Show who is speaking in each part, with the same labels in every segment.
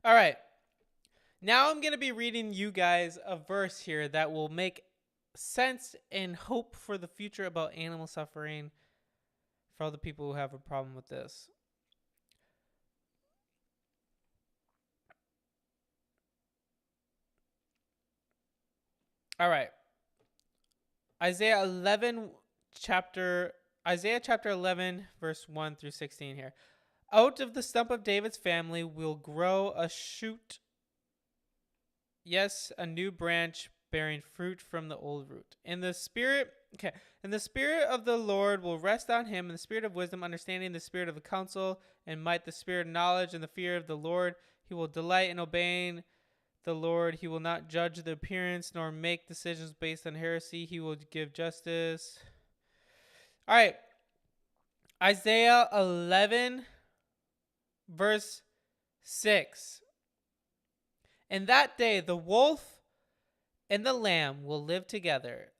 Speaker 1: All right. Now I'm going to be reading you guys a verse here that will make sense and hope for the future about animal suffering for all the people who have a problem with this. All right. Isaiah 11 chapter Isaiah chapter 11 verse 1 through 16 here. Out of the stump of David's family will grow a shoot, yes, a new branch bearing fruit from the old root. And the spirit of the Lord will rest on him, and the spirit of wisdom, understanding, the spirit of the counsel and might, the spirit of knowledge and the fear of the Lord. He will delight in obeying the Lord. He will not judge the appearance nor make decisions based on heresy. He will give justice. All right. Isaiah 11 verse 6. In that day the wolf and the lamb will live together.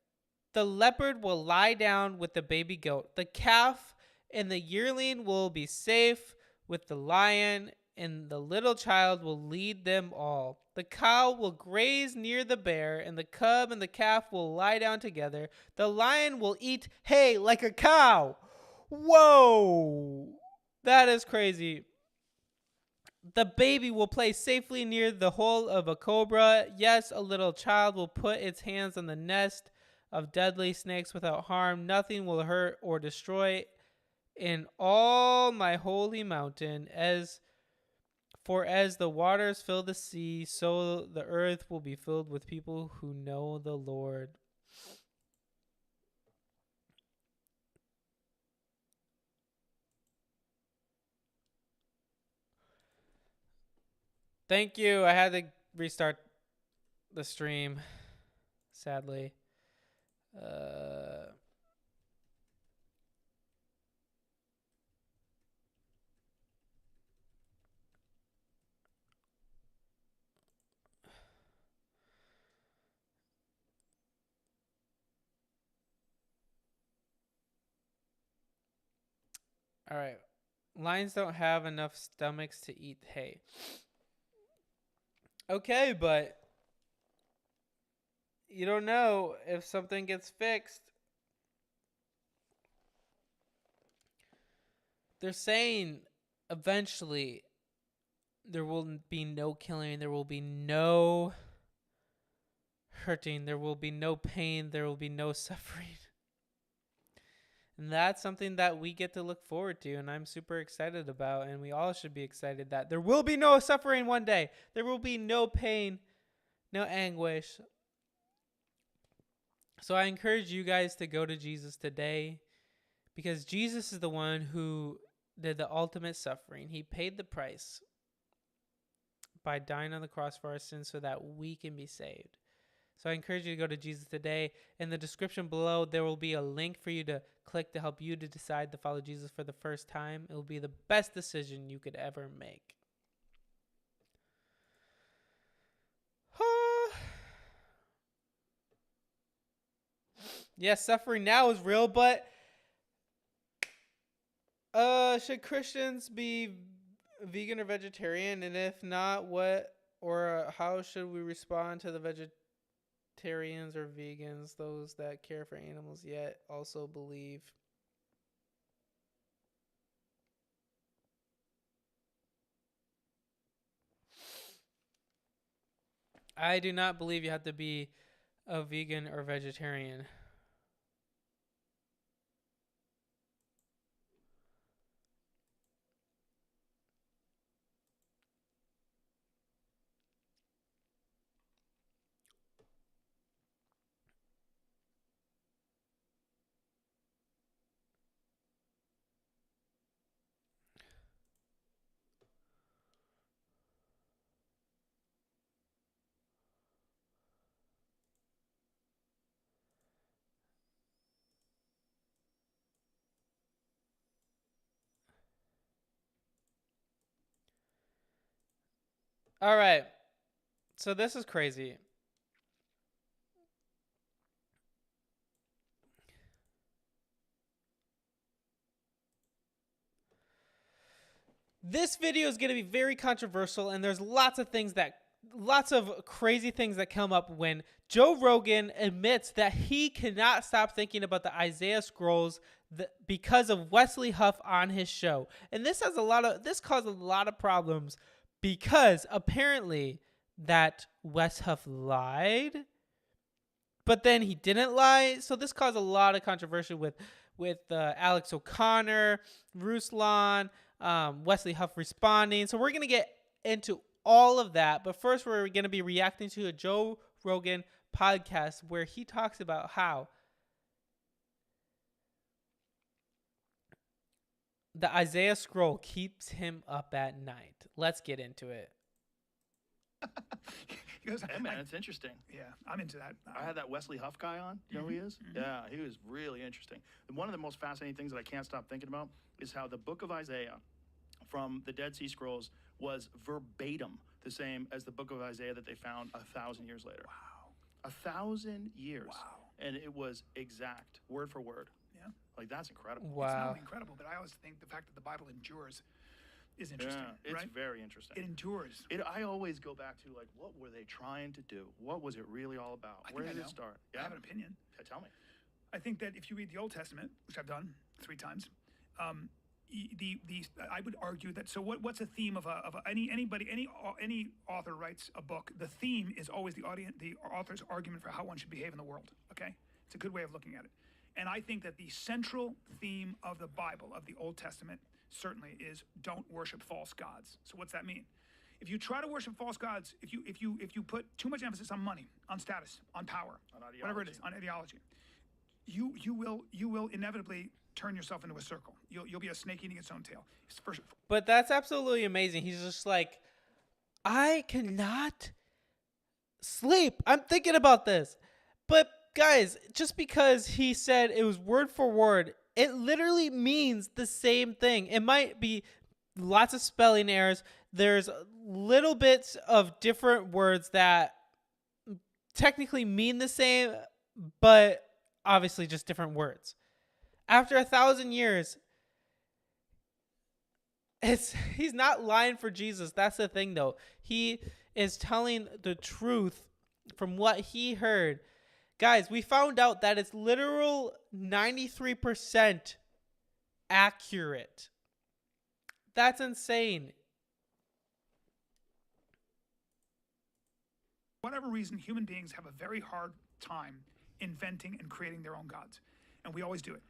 Speaker 1: The leopard will lie down with the baby goat. The calf and the yearling will be safe with the lion, and the little child will lead them all. The cow will graze near the bear, and the cub and the calf will lie down together. The lion will eat hay like a cow. Whoa! That is crazy. The baby will play safely near the hole of a cobra. Yes, a little child will put its hands on the nest of deadly snakes without harm. Nothing will hurt or destroy in all my holy mountain. As the waters fill the sea, so the earth will be filled with people who know the Lord. Thank you. I had to restart the stream, sadly. Uh, all right. Lions don't have enough stomachs to eat hay. Okay, but you don't know if something gets fixed. They're saying eventually there will be no killing, there will be no hurting, there will be no pain, there will be no suffering. And that's something that we get to look forward to, and I'm super excited about, and we all should be excited that there will be no suffering one day. There will be no pain, no anguish. So I encourage you guys to go to Jesus today, because Jesus is the one who did the ultimate suffering. He paid the price by dying on the cross for our sins so that we can be saved. So I encourage you to go to Jesus today. In the description below, there will be a link for you to click to help you to decide to follow Jesus for the first time. It will be the best decision you could ever make. Yes, suffering now is real, but should Christians be vegan or vegetarian? And if not, what or how should we respond to the vegetarians or vegans, those that care for animals yet also believe? I do not believe you have to be a vegan or vegetarian. All right. So this is crazy. This video is going to be very controversial, and there's lots of crazy things that come up when Joe Rogan admits that he cannot stop thinking about the Isaiah Scrolls because of Wesley Huff on his show. And this caused a lot of problems because apparently that Wes Huff lied, but then he didn't lie. So this caused a lot of controversy with Alex O'Connor, Ruslan, Wesley Huff responding. So we're going to get into all of that. But first, we're going to be reacting to a Joe Rogan podcast where he talks about how the Isaiah Scroll keeps him up at night. Let's get into it.
Speaker 2: He goes,
Speaker 3: Hey man, it's interesting.
Speaker 2: yeah, I'm into that.
Speaker 3: I had that Wesley Huff guy on. You know who he is? Yeah, he was really interesting. And one of the most fascinating things that I can't stop thinking about is how the book of Isaiah from the Dead Sea Scrolls was verbatim the same as the book of Isaiah that they found 1,000 years later.
Speaker 2: Wow.
Speaker 3: 1,000 years.
Speaker 2: Wow.
Speaker 3: And it was exact, word for word.
Speaker 2: Yeah.
Speaker 3: Like, that's incredible.
Speaker 2: It's
Speaker 1: Wow.
Speaker 2: not only incredible, but I always think the fact that the Bible endures is interesting.
Speaker 3: Yeah, it's
Speaker 2: right?
Speaker 3: very interesting.
Speaker 2: It endures.
Speaker 3: I always go back to, like, what were they trying to do? What was it really all about?
Speaker 2: I
Speaker 3: Where
Speaker 2: think
Speaker 3: did
Speaker 2: I
Speaker 3: it
Speaker 2: know.
Speaker 3: start?
Speaker 2: I have an opinion.
Speaker 3: Tell me.
Speaker 2: I think that if you read the Old Testament, which I've done 3 times, I would argue that. So what's a theme of any author writes a book? The theme is always the author's argument for how one should behave in the world. Okay, it's a good way of looking at it. And I think that the central theme of the Bible, of the Old Testament, certainly is don't worship false gods. So what's that mean? If you try to worship false gods, if you put too much emphasis on money, on status, on power,
Speaker 3: On
Speaker 2: whatever it is, on ideology, you will inevitably turn yourself into a circle. You'll be a snake eating its own tail.
Speaker 1: But that's absolutely amazing. He's just like, I cannot sleep. I'm thinking about this. But guys, just because he said it was word for word, it literally means the same thing. It might be lots of spelling errors. There's little bits of different words that technically mean the same, but obviously just different words. After 1,000 years, he's not lying for Jesus. That's the thing, though. He is telling the truth from what he heard. Guys, we found out that it's literal 93% accurate. That's insane.
Speaker 2: For whatever reason, human beings have a very hard time inventing and creating their own gods, and we always do it.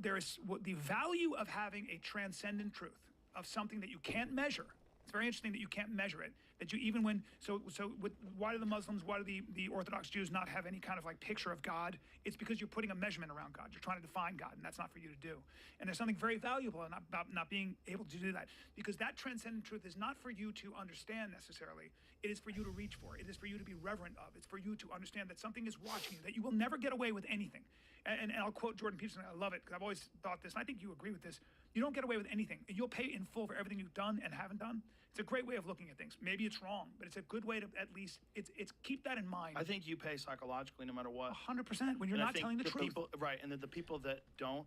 Speaker 2: The value of having a transcendent truth, of something that you can't measure. It's very interesting that you can't measure it. That you even when why do the Muslims, why do the Orthodox Jews not have any kind of like picture of God? It's because you're putting a measurement around God. You're trying to define God, and that's not for you to do. And there's something very valuable about not being able to do that, because that transcendent truth is not for you to understand necessarily. It is for you to reach for. It is for you to be reverent of. It's for you to understand that something is watching you, that you will never get away with anything. And I'll quote Jordan Peterson. I love it because I've always thought this, and I think you agree with this. You don't get away with anything, and you'll pay in full for everything you've done and haven't done. It's a great way of looking at things. Maybe it's wrong, but it's a good way to at least it's keep that in mind.
Speaker 3: I think you pay psychologically no matter what.
Speaker 2: 100% when you're
Speaker 3: And I
Speaker 2: not
Speaker 3: think
Speaker 2: telling the truth.
Speaker 3: People, right, and that the people that don't,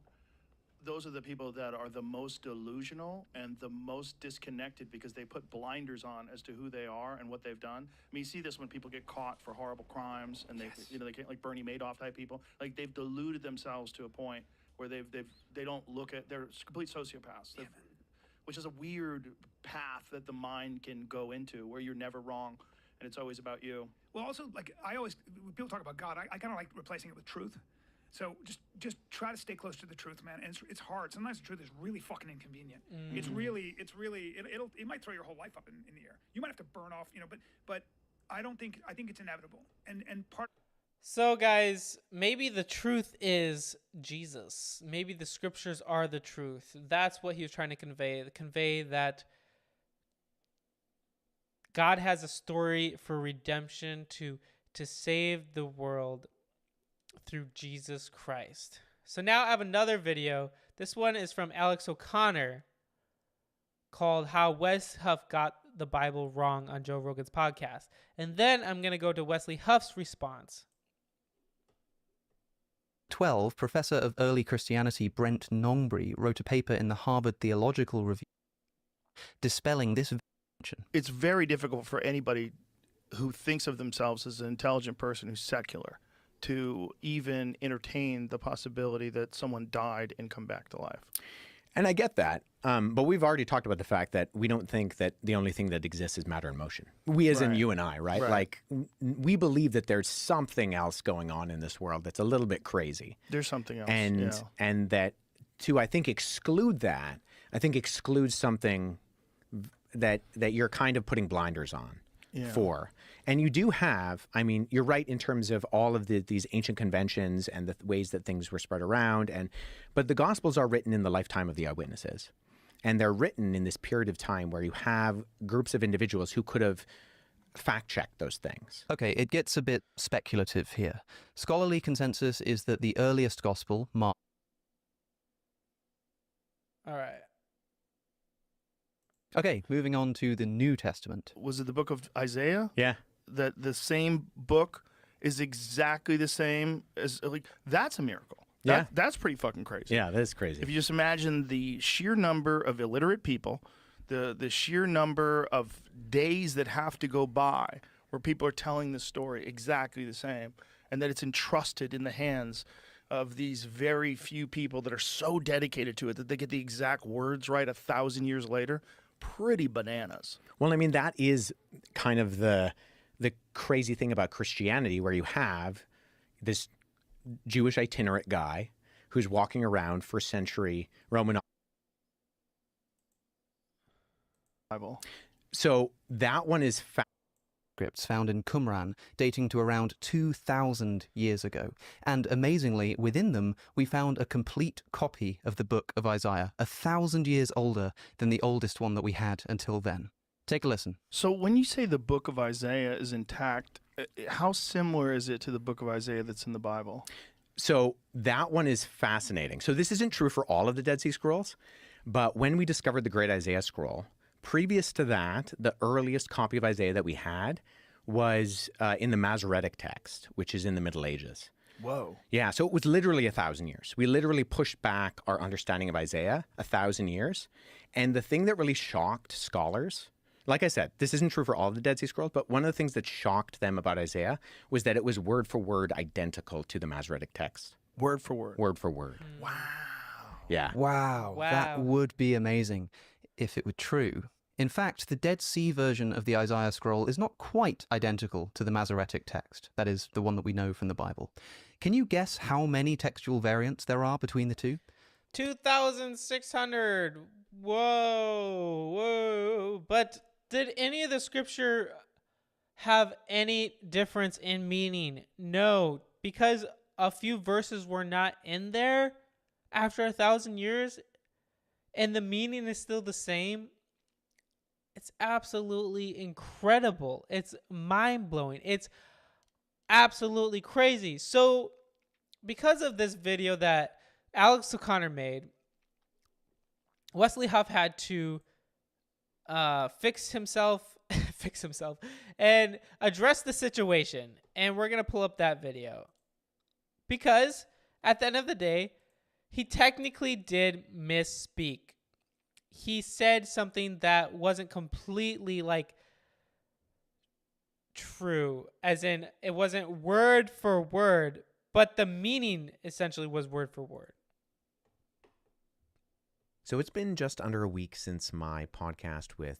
Speaker 3: those are the people that are the most delusional and the most disconnected because they put blinders on as to who they are and what they've done. I mean, you see this when people get caught for horrible crimes and they can't, like Bernie Madoff type people. Like they've deluded themselves to a point where they don't look at, they're complete sociopaths.
Speaker 2: Yeah,
Speaker 3: which is a weird path that the mind can go into where you're never wrong and it's always about you.
Speaker 2: Well, also, like when people talk about God, I kind of like replacing it with truth. So just try to stay close to the truth, man. And it's hard. Sometimes the truth is really fucking inconvenient. It might throw your whole life up in the air. You might have to burn off, but I think it's inevitable. And part.
Speaker 1: So guys, maybe the truth is Jesus. Maybe the scriptures are the truth. That's what he was trying to convey that God has a story for redemption to save the world through Jesus Christ. So now I have another video. This one is from Alex O'Connor called How Wes Huff Got the Bible Wrong on Joe Rogan's podcast. And then I'm going to go to Wesley Huff's response.
Speaker 4: 12, Professor of Early Christianity Brent Nongbury wrote a paper in the Harvard Theological Review. dispelling this.
Speaker 3: It's very difficult for anybody who thinks of themselves as an intelligent person who's secular to even entertain the possibility that someone died and come back to life.
Speaker 5: And I get that. But we've already talked about the fact that we don't think that the only thing that exists is matter and motion. We as in
Speaker 3: Right.
Speaker 5: you and I, right?
Speaker 3: Right.
Speaker 5: Like, we believe that there's something else going on in this world that's a little bit crazy.
Speaker 3: There's something else.
Speaker 5: And
Speaker 3: yeah.
Speaker 5: and that to, I think, exclude that, I think excludes something that you're kind of putting blinders on for. And you do have, I mean, you're right in terms of all of these ancient conventions and the ways that things were spread around. But the Gospels are written in the lifetime of the eyewitnesses. And they're written in this period of time where you have groups of individuals who could have fact-checked those things.
Speaker 4: Okay, it gets a bit speculative here. Scholarly consensus is that the earliest gospel, Mark.
Speaker 1: All right.
Speaker 4: Okay, moving on to the New Testament.
Speaker 3: Was it the book of Isaiah?
Speaker 5: Yeah.
Speaker 3: That the same book is exactly the same as, like, that's a miracle.
Speaker 5: Yeah.
Speaker 3: That's pretty fucking crazy.
Speaker 5: Yeah, that is crazy.
Speaker 3: If you just imagine the sheer number of illiterate people, the sheer number of days that have to go by where people are telling the story exactly the same, and that it's entrusted in the hands of these very few people that are so dedicated to it that they get the exact words right 1,000 years later, pretty bananas.
Speaker 5: Well, I mean, that is kind of the crazy thing about Christianity, where you have this Jewish itinerant guy who's walking around first century Roman.
Speaker 3: Bible.
Speaker 5: So that one is
Speaker 4: Scripts found in Qumran, dating to around 2,000 years ago. And amazingly, within them, we found a complete copy of the book of Isaiah, 1,000 years older than the oldest one that we had until then. Take a listen.
Speaker 3: So when you say the book of Isaiah is intact, how similar is it to the book of Isaiah that's in the Bible?
Speaker 5: So that one is fascinating. So this isn't true for all of the Dead Sea Scrolls, but when we discovered the Great Isaiah Scroll, previous to that, the earliest copy of Isaiah that we had was in the Masoretic text, which is in the Middle Ages.
Speaker 3: Whoa.
Speaker 5: Yeah, so it was literally 1,000 years. We literally pushed back our understanding of Isaiah 1,000 years. And the thing that really shocked scholars, like I said, this isn't true for all of the Dead Sea Scrolls, but one of the things that shocked them about Isaiah was that it was word for word identical to the Masoretic text.
Speaker 3: Word for word.
Speaker 5: Word for word.
Speaker 3: Wow.
Speaker 5: Yeah.
Speaker 4: Wow, that
Speaker 1: Wow.
Speaker 4: would be amazing if it were true. In fact, the Dead Sea version of the Isaiah scroll is not quite identical to the Masoretic text, that is, the one that we know from the Bible. Can you guess how many textual variants there are between the two?
Speaker 1: 2,600. Whoa. But did any of the scripture have any difference in meaning? No, because a few verses were not in there after 1,000 years and the meaning is still the same. It's absolutely incredible. It's mind-blowing. It's absolutely crazy. So because of this video that Alex O'Connor made, Wesley Huff had to fix himself and address the situation. And we're going to pull up that video. Because at the end of the day, he technically did misspeak. He said something that wasn't completely true, as in it wasn't word for word, but the meaning essentially was word for word.
Speaker 5: So it's been just under a week since my podcast with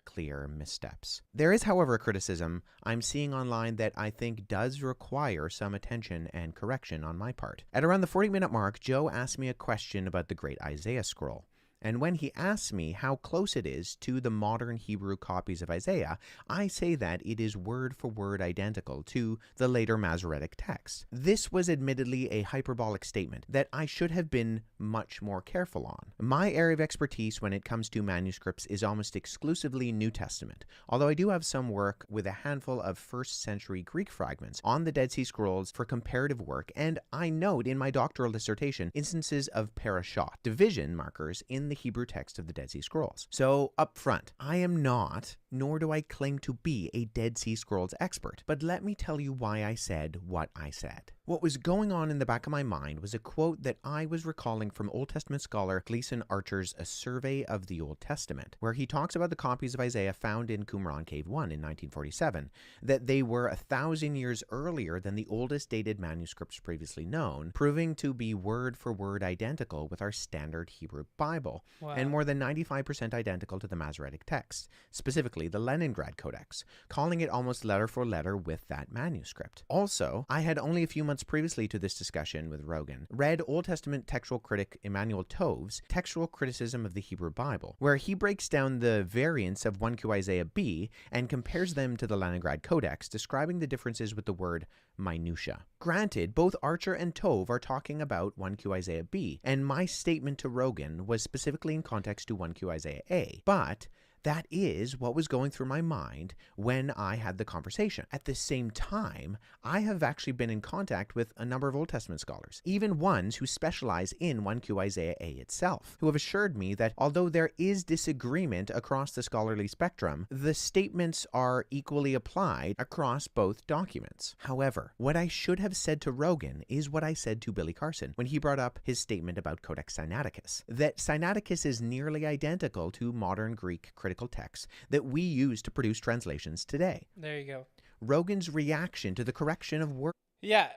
Speaker 5: Clear Missteps. There is, however, a criticism I'm seeing online that I think does require some attention and correction on my part. At around the 40-minute mark, Joe asked me a question about the Great Isaiah Scroll. And when he asks me how close it is to the modern Hebrew copies of Isaiah, I say that it is word for word identical to the later Masoretic text. This was admittedly a hyperbolic statement that I should have been much more careful on. My area of expertise when it comes to manuscripts is almost exclusively New Testament, although I do have some work with a handful of first century Greek fragments on the Dead Sea Scrolls for comparative work, and I note in my doctoral dissertation instances of parashot, division markers in the Hebrew text of the Dead Sea Scrolls. So, up front, I am not, nor do I claim to be, a Dead Sea Scrolls expert, but let me tell you why I said what I said. What was going on in the back of my mind was a quote that I was recalling from Old Testament scholar Gleason Archer's A Survey of the Old Testament, where he talks about the copies of Isaiah found in Qumran Cave 1 in 1947, that they were 1,000 years earlier than the oldest dated manuscripts previously known, proving to be word for word identical with our standard Hebrew Bible,
Speaker 1: Wow.
Speaker 5: and more than 95% identical to the Masoretic text, specifically the Leningrad Codex, calling it almost letter for letter with that manuscript. Also, I had only a few months previously to this discussion with Rogan read Old Testament textual critic Emmanuel Tove's Textual Criticism of the Hebrew Bible, where he breaks down the variants of 1Q Isaiah B and compares them to the Leningrad Codex, describing the differences with the word minutia. Granted, both Archer and Tove are talking about 1Q Isaiah B, and my statement to Rogan was specifically in context to 1Q Isaiah A, but that is what was going through my mind when I had the conversation. At the same time, I have actually been in contact with a number of Old Testament scholars, even ones who specialize in 1Q Isaiah A itself, who have assured me that although there is disagreement across the scholarly spectrum, the statements are equally applied across both documents. However, what I should have said to Rogan is what I said to Billy Carson when he brought up his statement about Codex Sinaiticus, that Sinaiticus is nearly identical to modern Greek critical texts that we use to produce translations today.
Speaker 1: There you go.
Speaker 5: Rogan's reaction to the correction of words.
Speaker 1: Yeah.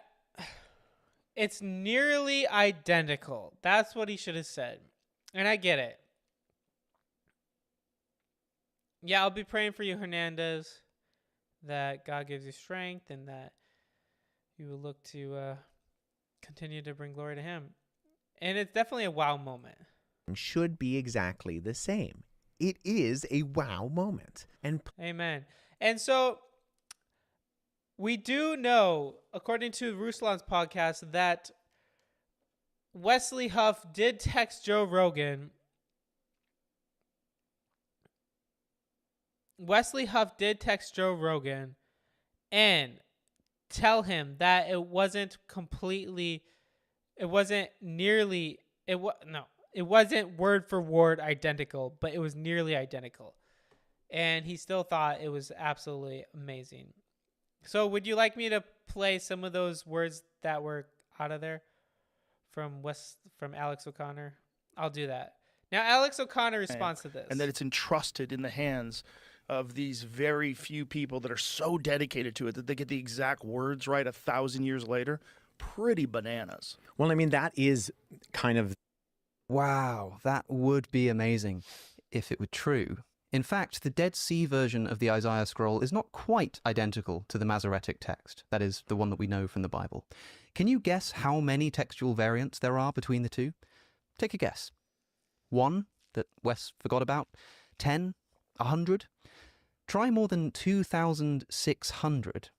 Speaker 1: It's nearly identical. That's what he should have said. And I get it. Yeah, I'll be praying for you, Hernandez, that God gives you strength and that you will look to continue to bring glory to him. And it's definitely a wow moment.
Speaker 5: Should be exactly the same. It is a wow moment. And
Speaker 1: Amen. And so we do know, according to Ruslan's podcast, that Wesley Huff did text Joe Rogan. Wesley Huff did text Joe Rogan and tell him that it wasn't word for word identical, but it was nearly identical. And he still thought it was absolutely amazing. So would you like me to play some of those words that were out of there from Alex O'Connor? I'll do that. Now, Alex O'Connor responds to this.
Speaker 3: And that it's entrusted in the hands of these very few people that are so dedicated to it that they get the exact words right 1,000 years later. Pretty bananas.
Speaker 5: well, I mean, that is kind of
Speaker 4: Wow, that would be amazing if it were true. In fact, the Dead Sea version of the Isaiah scroll is not quite identical to the Masoretic text, that is, the one that we know from the Bible. Can you guess how many textual variants there are between the two? Take a guess. 1 that Wes forgot about? 10? 100? Try more than 2,600.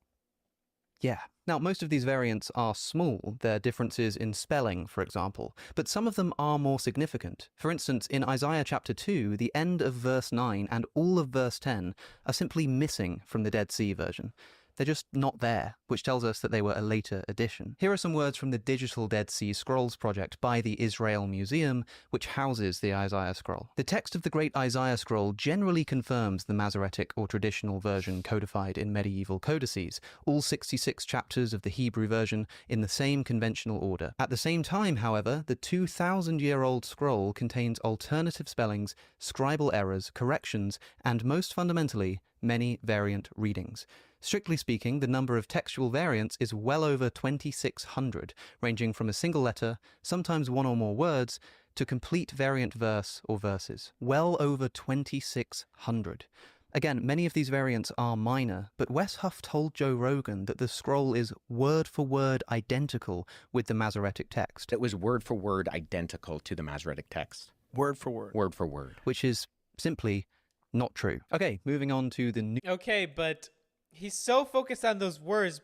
Speaker 4: Yeah. Now, most of these variants are small. They're differences in spelling, for example, but some of them are more significant. For instance, in Isaiah chapter 2, the end of verse 9 and all of verse 10 are simply missing from the Dead Sea version. They're just not there, which tells us that they were a later addition. Here are some words from the Digital Dead Sea Scrolls project by the Israel Museum, which houses the Isaiah scroll. The text of the Great Isaiah scroll generally confirms the Masoretic or traditional version codified in medieval codices, all 66 chapters of the Hebrew version in the same conventional order. At the same time, however, the 2,000-year-old scroll contains alternative spellings, scribal errors, corrections, and most fundamentally, many variant readings. Strictly speaking, the number of textual variants is well over 2,600, ranging from a single letter, sometimes one or more words, to complete variant verse or verses. Well over 2,600. Again, many of these variants are minor, but Wes Huff told Joe Rogan that the scroll is word for word identical with the Masoretic text.
Speaker 5: It was word for word identical to the Masoretic text.
Speaker 3: Word for word.
Speaker 5: Word for word.
Speaker 4: Which is simply not true. Okay, moving on to the new...
Speaker 1: Okay, but he's so focused on those words,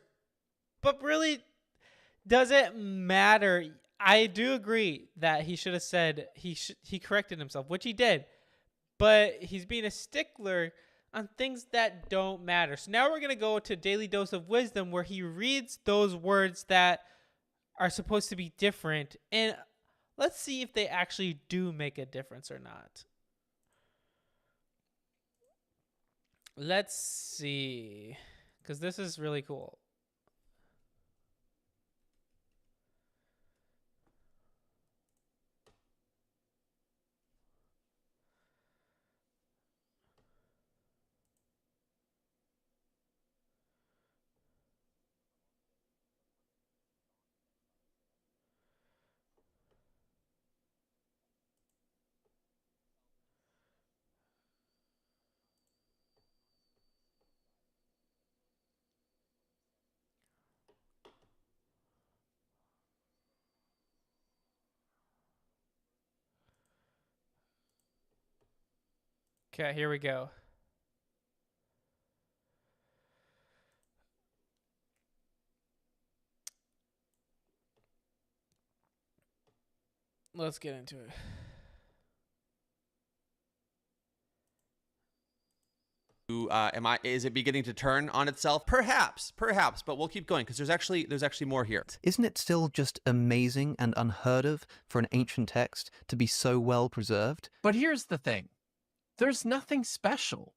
Speaker 1: but really, does it matter? I do agree that he should have said he corrected himself, which he did, but he's being a stickler on things that don't matter. So now we're going to go to Daily Dose of Wisdom, where he reads those words that are supposed to be different, and let's see if they actually do make a difference or not. Let's see, because this is really cool. Okay, here we go. Let's get into it.
Speaker 6: Is it beginning to turn on itself? Perhaps, but we'll keep going because there's actually more here.
Speaker 4: Isn't it still just amazing and unheard of for an ancient text to be so well preserved?
Speaker 7: But here's the thing. There's nothing special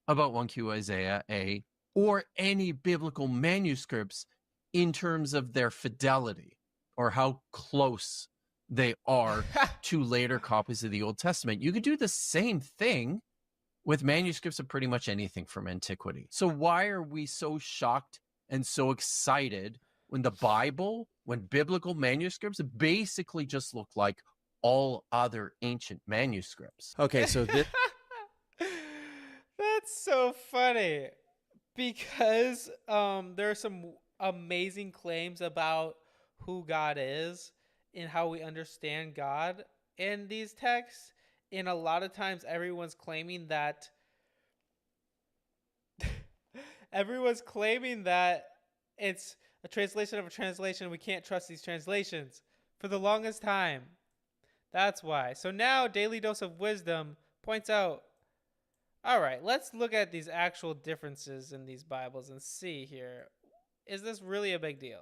Speaker 7: about 1Q Isaiah A or any biblical manuscripts in terms of their fidelity or how close they are to later copies of the Old Testament. You could do the same thing with manuscripts of pretty much anything from antiquity. So why are we so shocked and so excited when the Bible, when biblical manuscripts basically just look like all other ancient manuscripts?
Speaker 6: Okay, so this
Speaker 1: That's so funny because there are some amazing claims about who God is and how we understand God in these texts. And a lot of times everyone's claiming that it's a translation of a translation. We can't trust these translations for the longest time. That's why. So now Daily Dose of Wisdom points out, all right, let's look at these actual differences in these Bibles and see here. Is this really a big deal?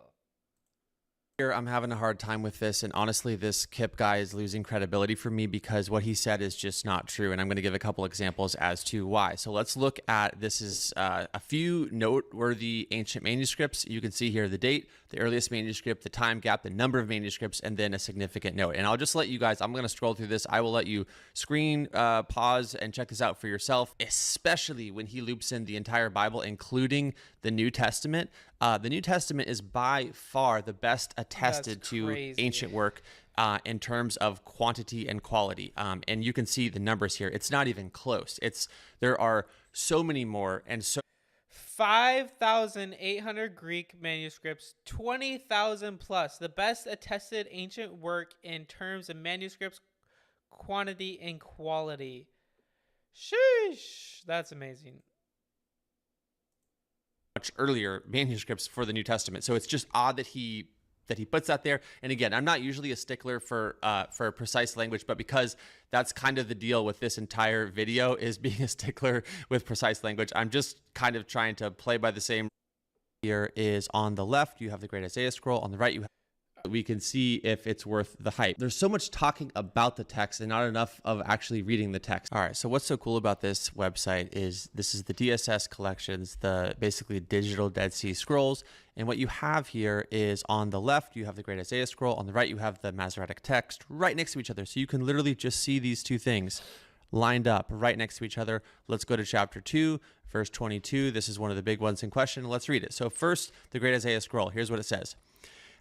Speaker 6: I'm having a hard time with this, and honestly, this Kip guy is losing credibility for me because what he said is just not true, and I'm going to give a couple examples as to why. So let's look at, this is a few noteworthy ancient manuscripts. You can see here the date, the earliest manuscript, the time gap, the number of manuscripts, and then a significant note. And I'll just let you guys, I'm going to scroll through this. I will let you screen, pause, and check this out for yourself, especially when he loops in the entire Bible, including the New Testament. The New Testament is by far the best attested to ancient work in terms of quantity and quality. And you can see the numbers here. It's not even close. There are so many more, and so
Speaker 1: 5,800 Greek manuscripts, 20,000 plus, the best attested ancient work in terms of manuscripts, quantity, and quality. Sheesh, that's amazing.
Speaker 6: much earlier manuscripts for the New Testament. So it's just odd that he puts that there. And again, I'm not usually a stickler for precise language, but because that's kind of the deal with this entire video is being a stickler with precise language, I'm just kind of trying to play by the same. Here is on the left, you have the Great Isaiah Scroll. On the right, you have, we can see if it's worth the hype. There's so much talking about the text and not enough of actually reading the text. All right, so what's so cool about this website is this is the DSS collections, the basically digital Dead Sea Scrolls. And what you have here is on the left, you have the Great Isaiah Scroll. On the right, you have the Masoretic text right next to each other. So you can literally just see these two things lined up right next to each other. Let's go to chapter 2, verse 22. This is one of the big ones in question. Let's read it. So first, the Great Isaiah Scroll. Here's what it says.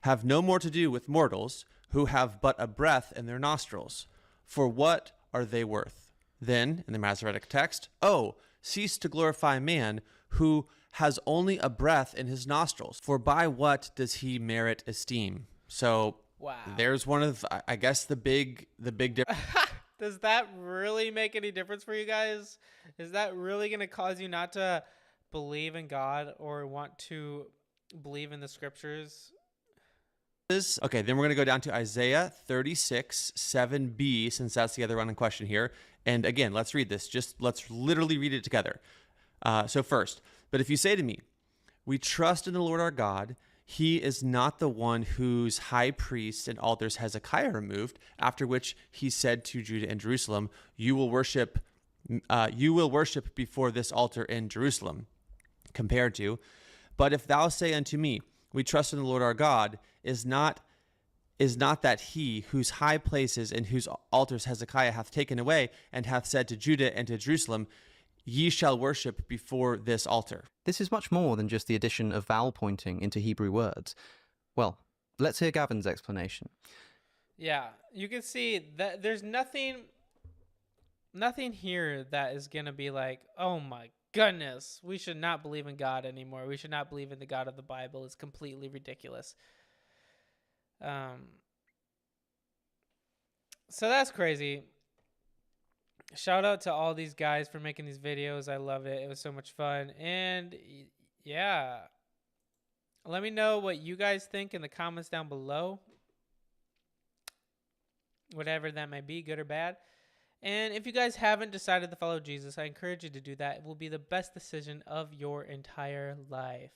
Speaker 6: Have no more to do with mortals who have but a breath in their nostrils. For what are they worth? Then, in the Masoretic text, oh, cease to glorify man who has only a breath in his nostrils. For by what does he merit esteem? So
Speaker 1: Wow.
Speaker 6: there's one of, I guess, the big difference.
Speaker 1: Does that really make any difference for you guys? Is that really going to cause you not to believe in God or want to believe in the scriptures?
Speaker 6: Okay, then we're going to go down to Isaiah 36, 7b, since that's the other one in question here. And again, let's read this. Let's literally read it together. So first, but if you say to me, we trust in the Lord our God, he is not the one whose high priests and altars Hezekiah removed, after which he said to Judah and Jerusalem, you will worship before this altar in Jerusalem, compared to, but if thou say unto me, we trust in the Lord our God, is not that he whose high places and whose altars Hezekiah hath taken away, and hath said to Judah and to Jerusalem, ye shall worship before this altar.
Speaker 4: This is much more than just the addition of vowel pointing into Hebrew words. Well, let's hear Gavin's explanation.
Speaker 1: Yeah, you can see that there's nothing here that is going to be like, oh my goodness, we should not believe in God anymore. We should not believe in the God of the Bible. It's completely ridiculous. So that's crazy. shout out to all these guys for making these videos. I love it. It was so much fun. And yeah, let me know what you guys think in the comments down below. Whatever that may be, good or bad. And if you guys haven't decided to follow Jesus, I encourage you to do that. It will be the best decision of your entire life.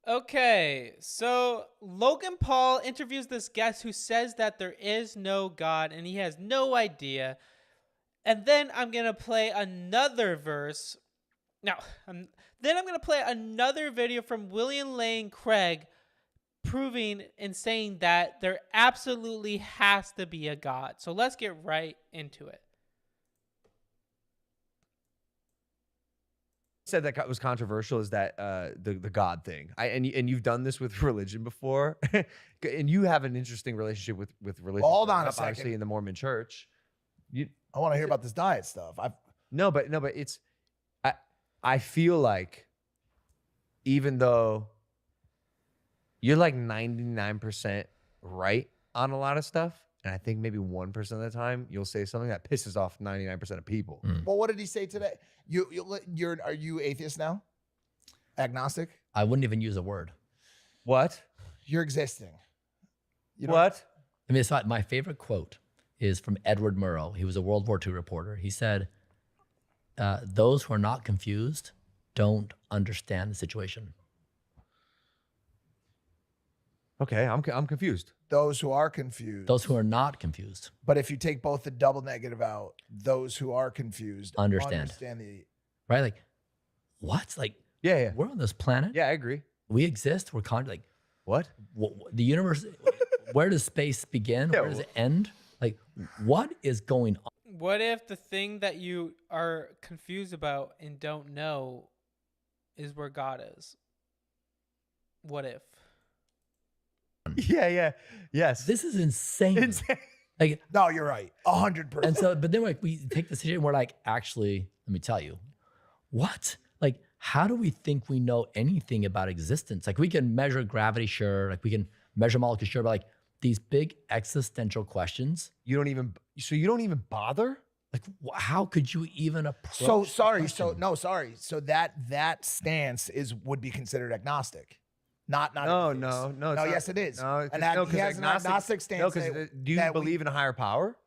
Speaker 1: Okay, so Logan Paul interviews this guest who says that there is no God and he has no idea. And then I'm going to play another verse. Now, then I'm going to play another video from William Lane Craig proving and saying that there absolutely has to be a God. So let's get right into it.
Speaker 8: Said that was controversial is that the God thing. And you've done this with religion before, and you have an interesting relationship with religion.
Speaker 9: Hold on a
Speaker 8: obviously
Speaker 9: second.
Speaker 8: in the Mormon Church.
Speaker 9: I want to hear about this diet stuff.
Speaker 8: No, but it's I feel like even though you're like 99% right on a lot of stuff, and I think maybe 1% of the time you'll say something that pisses off 99% of people.
Speaker 9: Well, what did he say today? Are you atheist now? Agnostic?
Speaker 10: I wouldn't even use a word.
Speaker 8: What?
Speaker 9: You're existing. You don't-
Speaker 8: What?
Speaker 10: I mean, it's not, my favorite quote is from Edward Murrow. He was a World War II reporter. He said, those who are not confused don't understand the situation.
Speaker 8: Okay, I'm confused.
Speaker 9: Those who are confused.
Speaker 10: Those who are not confused
Speaker 9: But if you take both the double negative out, those who are confused
Speaker 10: Understand.
Speaker 9: the.
Speaker 10: right? Like, what? Like,
Speaker 8: Yeah.
Speaker 10: we're on this planet.
Speaker 8: Yeah, I agree.
Speaker 10: We exist. We're like,
Speaker 8: What?
Speaker 10: the universe, where does space begin?
Speaker 8: Yeah,
Speaker 10: Where does it end? Like, what is going on?
Speaker 1: What if the thing that you are confused about and don't know is where God is? What if?
Speaker 8: Yeah. Yes.
Speaker 10: This is insane.
Speaker 8: Insane.
Speaker 10: Like,
Speaker 9: No, you're right. 100%.
Speaker 10: and so, but then like we take the situation, we're like, actually, let me tell you, what? Like, how do we think we know anything about existence? Like, we can measure gravity, sure. Like, we can measure molecules, sure. But like these big existential questions,
Speaker 8: You don't even bother?
Speaker 10: like, how could you even approach?
Speaker 9: So
Speaker 10: the
Speaker 9: sorry.
Speaker 10: question?
Speaker 9: Sorry. So that stance would be considered agnostic. Not
Speaker 8: No,
Speaker 9: atheist.
Speaker 8: no,
Speaker 9: No,
Speaker 8: it's not.
Speaker 9: yes, it is.
Speaker 8: No,
Speaker 9: And that,
Speaker 8: 'cause
Speaker 9: he has an agnostic stance.
Speaker 8: No, because do you
Speaker 9: that we-
Speaker 8: believe in a higher power?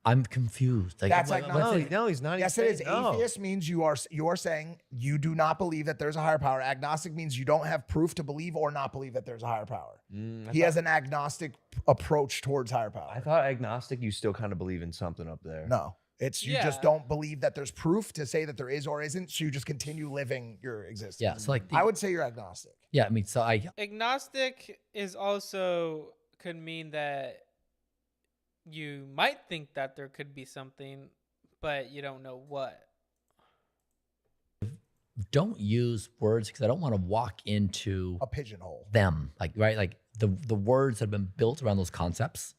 Speaker 10: I'm confused. Like,
Speaker 9: That's
Speaker 10: what-
Speaker 9: like-
Speaker 10: what's
Speaker 8: No,
Speaker 10: it-
Speaker 8: no, he's not.
Speaker 9: Yes,
Speaker 8: even
Speaker 9: it is.
Speaker 8: saying no.
Speaker 9: Atheist means you are saying you do not believe that there's a higher power. Agnostic means you don't have proof to believe or not believe that there's a higher power. He has an agnostic approach towards higher power.
Speaker 8: I thought agnostic, you still kind of believe in something up there.
Speaker 9: No, it's you just
Speaker 1: Yeah.
Speaker 9: don't believe that there's proof to say that there is or isn't. So you just continue living your existence.
Speaker 10: yeah. So like,
Speaker 9: I would say you're agnostic.
Speaker 10: yeah. I mean, so
Speaker 1: Agnostic is also could mean that you might think that there could be something, but you don't know what.
Speaker 10: don't use words because I don't want to walk into
Speaker 9: A pigeonhole.
Speaker 10: them, like, right, like the words that have been built around those concepts.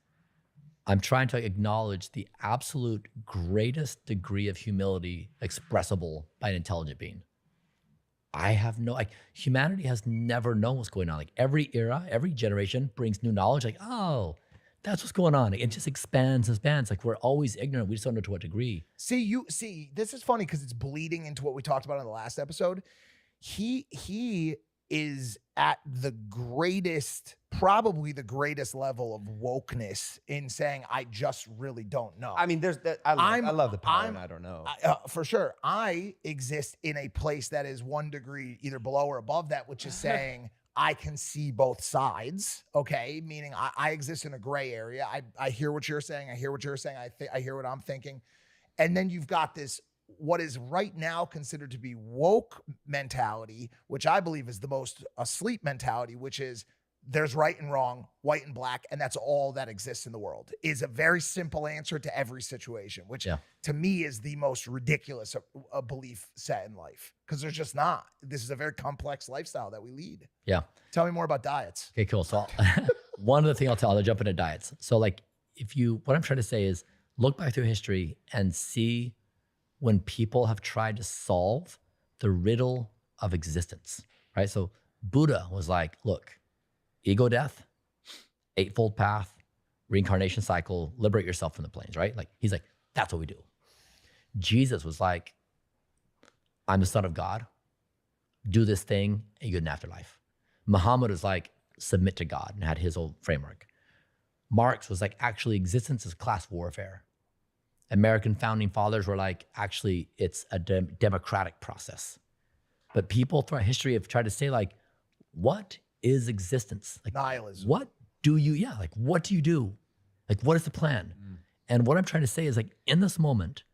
Speaker 10: I'm trying to acknowledge the absolute greatest degree of humility expressible by an intelligent being. I have no, like, humanity has never known what's going on. Like, every era, every generation brings new knowledge. Like, oh, that's what's going on. It just expands and expands. Like, we're always ignorant. We just don't know to what degree.
Speaker 9: See, this is funny because it's bleeding into what we talked about in the last episode. He is at the greatest, probably the greatest level of wokeness in saying, I just really don't know.
Speaker 8: I mean, there's that. I love the power, and I don't know.
Speaker 9: For sure. I exist in a place that is 1 degree either below or above that, which is saying I can see both sides. Okay. Meaning I exist in a gray area. I hear what you're saying. I hear what you're saying. I hear what I'm thinking. And then you've got this, what is right now considered to be woke mentality, which I believe is the most asleep mentality, which is there's right and wrong, white and black, and that's all that exists in the world, is a very simple answer to every situation, which to me is the most ridiculous belief set in life, because there's just not. This is a very complex lifestyle that we lead.
Speaker 10: Yeah.
Speaker 9: Tell me more about diets.
Speaker 10: Okay, cool. So one of the things I'll jump into diets. So like what I'm trying to say is look back through history and see when people have tried to solve the riddle of existence, right? So Buddha was like, look, ego death, eightfold path, reincarnation cycle, liberate yourself from the planes, right? Like he's like, that's what we do. Jesus was like, I'm the son of God, do this thing and you get an afterlife. Muhammad was like, submit to God, and had his old framework. Marx was like, actually existence is class warfare. American founding fathers were like, actually, it's a democratic process. But people throughout history have tried to say like, what is existence? Like
Speaker 9: nihilism.
Speaker 10: What do you do? Like, what is the plan? And what I'm trying to say is like, in this moment,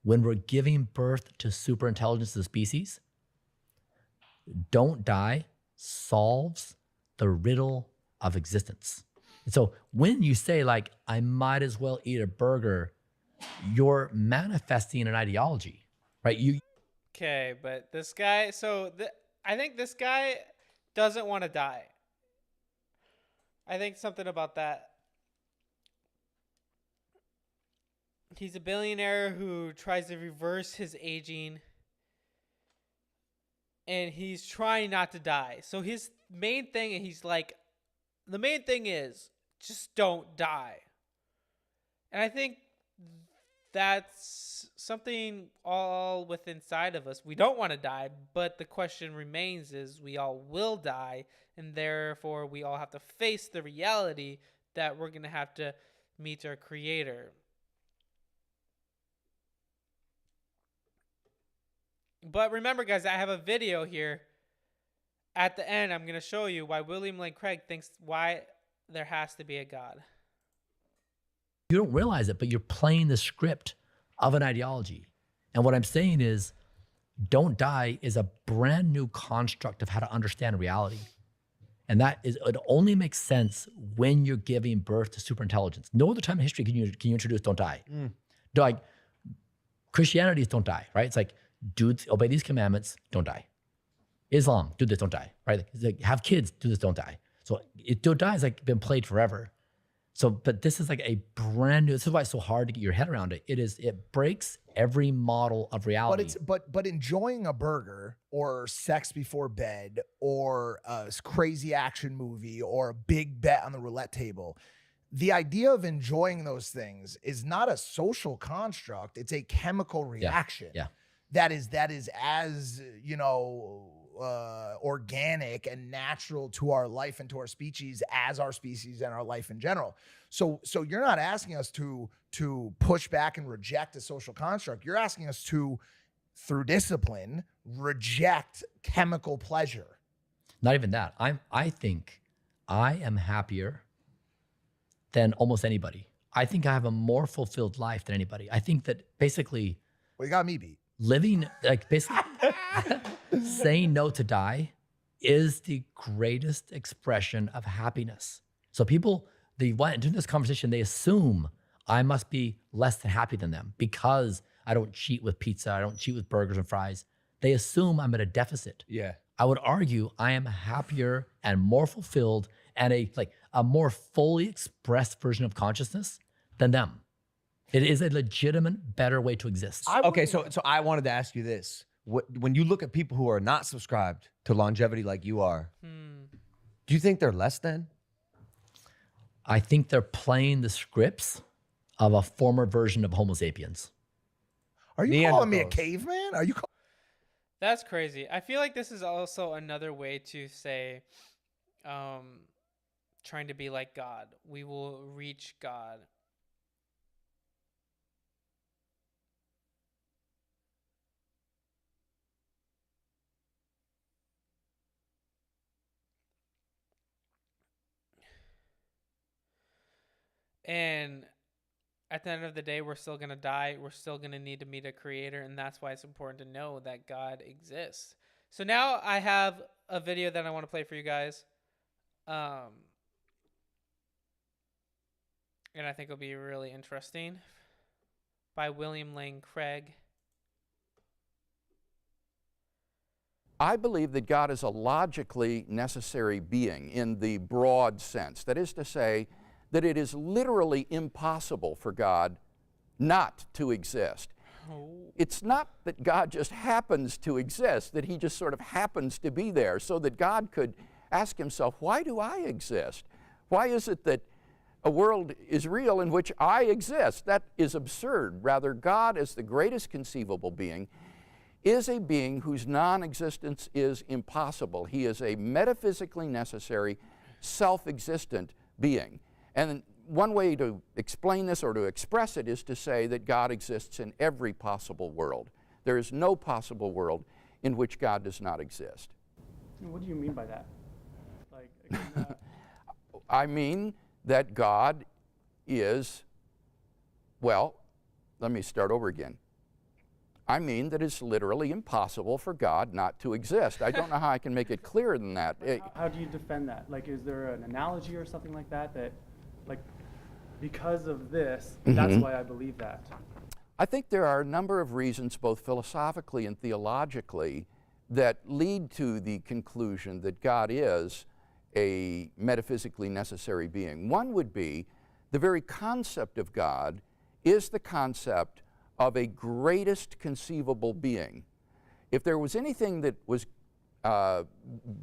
Speaker 10: when we're giving birth to super intelligence as a species, don't die solves the riddle of existence. And so when you say like, I might as well eat a burger, you're manifesting an ideology, right?
Speaker 1: Okay, but this guy, I think this guy doesn't want to die. I think something about that. He's a billionaire who tries to reverse his aging, and he's trying not to die. So his main thing, and he's like, the main thing is just don't die. And I think that's something all within inside of us. We don't want to die, but the question remains is we all will die, and therefore we all have to face the reality that we're going to have to meet our creator. But remember, guys, I have a video here. At the end, I'm going to show you why William Lane Craig thinks why there has to be a God.
Speaker 10: You don't realize it, but you're playing the script of an ideology. And what I'm saying is, don't die is a brand new construct of how to understand reality. And it only makes sense when you're giving birth to superintelligence. No other time in history can you introduce don't die. Like Christianity is don't die, right? It's like, dudes, obey these commandments, don't die. Islam, do this, don't die, right? It's like, have kids, do this, don't die. So don't die has like been played forever. So, but this is like a brand new, this is why it's so hard to get your head around it. It breaks every model of reality.
Speaker 9: But enjoying a burger or sex before bed or a crazy action movie or a big bet on the roulette table, the idea of enjoying those things is not a social construct. It's a chemical reaction.
Speaker 10: Yeah.
Speaker 9: That is as, organic and natural to our life and to our species as our species and our life in general. So you're not asking us to push back and reject a social construct. You're asking us to, through discipline, reject chemical pleasure.
Speaker 10: Not even that. I think I am happier than almost anybody. I think I have a more fulfilled life than anybody. I think that basically,
Speaker 9: well, you got me beat.
Speaker 10: Living, like basically saying no to die is the greatest expression of happiness. So people, during this conversation, they assume I must be less than happy than them because I don't cheat with pizza, I don't cheat with burgers and fries. They assume I'm at a deficit.
Speaker 8: Yeah.
Speaker 10: I would argue I am happier and more fulfilled and a more fully expressed version of consciousness than them. It is a legitimate, better way to exist.
Speaker 8: Okay, so I wanted to ask you this. When you look at people who are not subscribed to longevity like you are, do you think they're less than?
Speaker 10: I think they're playing the scripts of a former version of Homo sapiens.
Speaker 9: Are you calling me a caveman? Are you?
Speaker 1: That's crazy. I feel like this is also another way to say, trying to be like God. We will reach God. And at the end of the day, we're still going to die. We're still going to need to meet a creator. And that's why it's important to know that God exists. So now I have a video that I want to play for you guys. And I think it'll be really interesting. By William Lane Craig.
Speaker 11: I believe that God is a logically necessary being in the broad sense. That is to say, that it is literally impossible for God not to exist. It's not that God just happens to exist, that he just sort of happens to be there, so that God could ask himself, why do I exist? Why is it that a world is real in which I exist? That is absurd. Rather, God, as the greatest conceivable being, is a being whose non-existence is impossible. He is a metaphysically necessary, self-existent being. And one way to explain this or to express it is to say that God exists in every possible world. There is no possible world in which God does not exist.
Speaker 12: What do you mean by that? Like, again,
Speaker 11: I mean that God is, well, let me start over again. I mean that it's literally impossible for God not to exist. I don't know how I can make it clearer than that.
Speaker 12: How do you defend that? Like, is there an analogy or something like that, like, because of this, that's why I believe that?
Speaker 11: I think there are a number of reasons, both philosophically and theologically, that lead to the conclusion that God is a metaphysically necessary being. One would be the very concept of God is the concept of a greatest conceivable being. If there was anything that was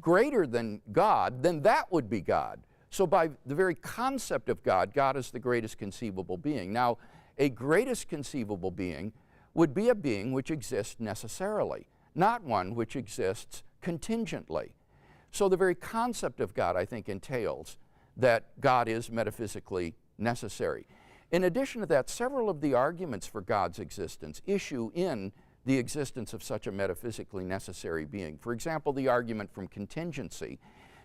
Speaker 11: greater than God, then that would be God. So by the very concept of God, God is the greatest conceivable being. Now, a greatest conceivable being would be a being which exists necessarily, not one which exists contingently. So the very concept of God, I think, entails that God is metaphysically necessary. In addition to that, several of the arguments for God's existence issue in the existence of such a metaphysically necessary being. For example, the argument from contingency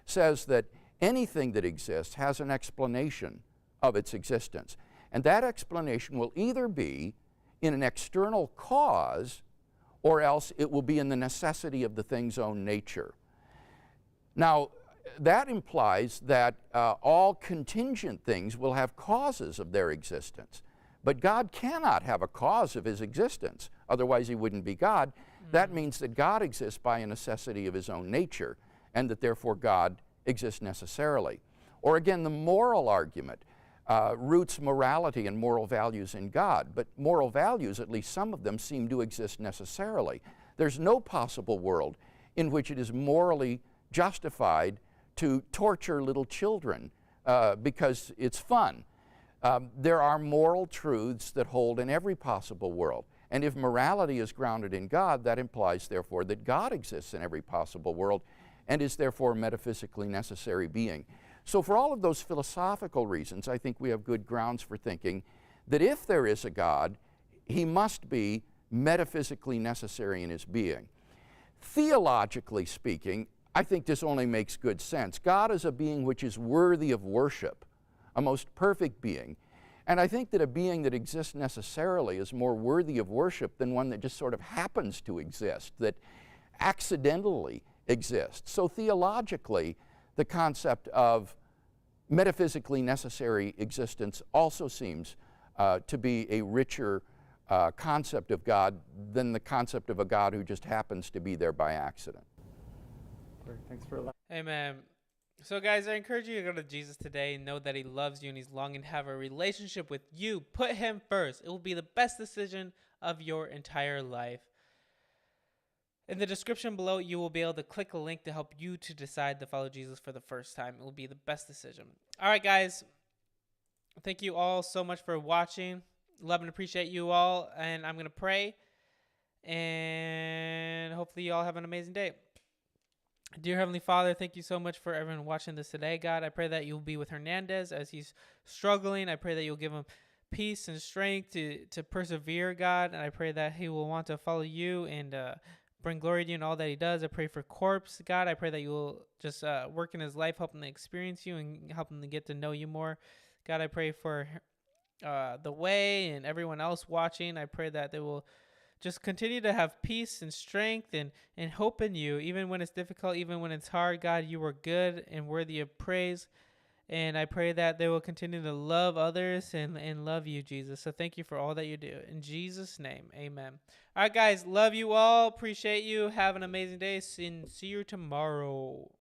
Speaker 11: says that anything that exists has an explanation of its existence. And that explanation will either be in an external cause, or else it will be in the necessity of the thing's own nature. Now, that implies that all contingent things will have causes of their existence. But God cannot have a cause of his existence, otherwise he wouldn't be God. That means that God exists by a necessity of his own nature, and that therefore God exists necessarily. Or again, the moral argument roots morality and moral values in God, but moral values, at least some of them, seem to exist necessarily. There's no possible world in which it is morally justified to torture little children because it's fun. There are moral truths that hold in every possible world. And if morality is grounded in God, that implies, therefore, that God exists in every possible world and is therefore a metaphysically necessary being. So for all of those philosophical reasons, I think we have good grounds for thinking that if there is a God, he must be metaphysically necessary in his being. Theologically speaking, I think this only makes good sense. God is a being which is worthy of worship, a most perfect being. And I think that a being that exists necessarily is more worthy of worship than one that just sort of happens to exist, that accidentally exists. So theologically, the concept of metaphysically necessary existence also seems to be a richer concept of God than the concept of a God who just happens to be there by accident.
Speaker 12: Great. Thanks for allowing.
Speaker 1: Amen. So guys, I encourage you to go to Jesus today and know that he loves you and he's longing to have a relationship with you. Put him first. It will be the best decision of your entire life. In the description below, you will be able to click a link to help you to decide to follow Jesus for the first time. It will be the best decision. All right, guys. Thank you all so much for watching. Love and appreciate you all. And I'm going to pray. And hopefully you all have an amazing day. Dear Heavenly Father, thank you so much for everyone watching this today, God. I pray that you'll be with Hernandez as he's struggling. I pray that you'll give him peace and strength to persevere, God. And I pray that he will want to follow you and bring glory to you in all that he does. I pray for Corpse, God. I pray that you will just work in his life, help him to experience you and help him to get to know you more. God, I pray for The Way and everyone else watching. I pray that they will just continue to have peace and strength and hope in you, even when it's difficult, even when it's hard. God, you are good and worthy of praise. And I pray that they will continue to love others and love you, Jesus. So thank you for all that you do. In Jesus' name, amen. All right, guys, love you all. Appreciate you. Have an amazing day. See you tomorrow.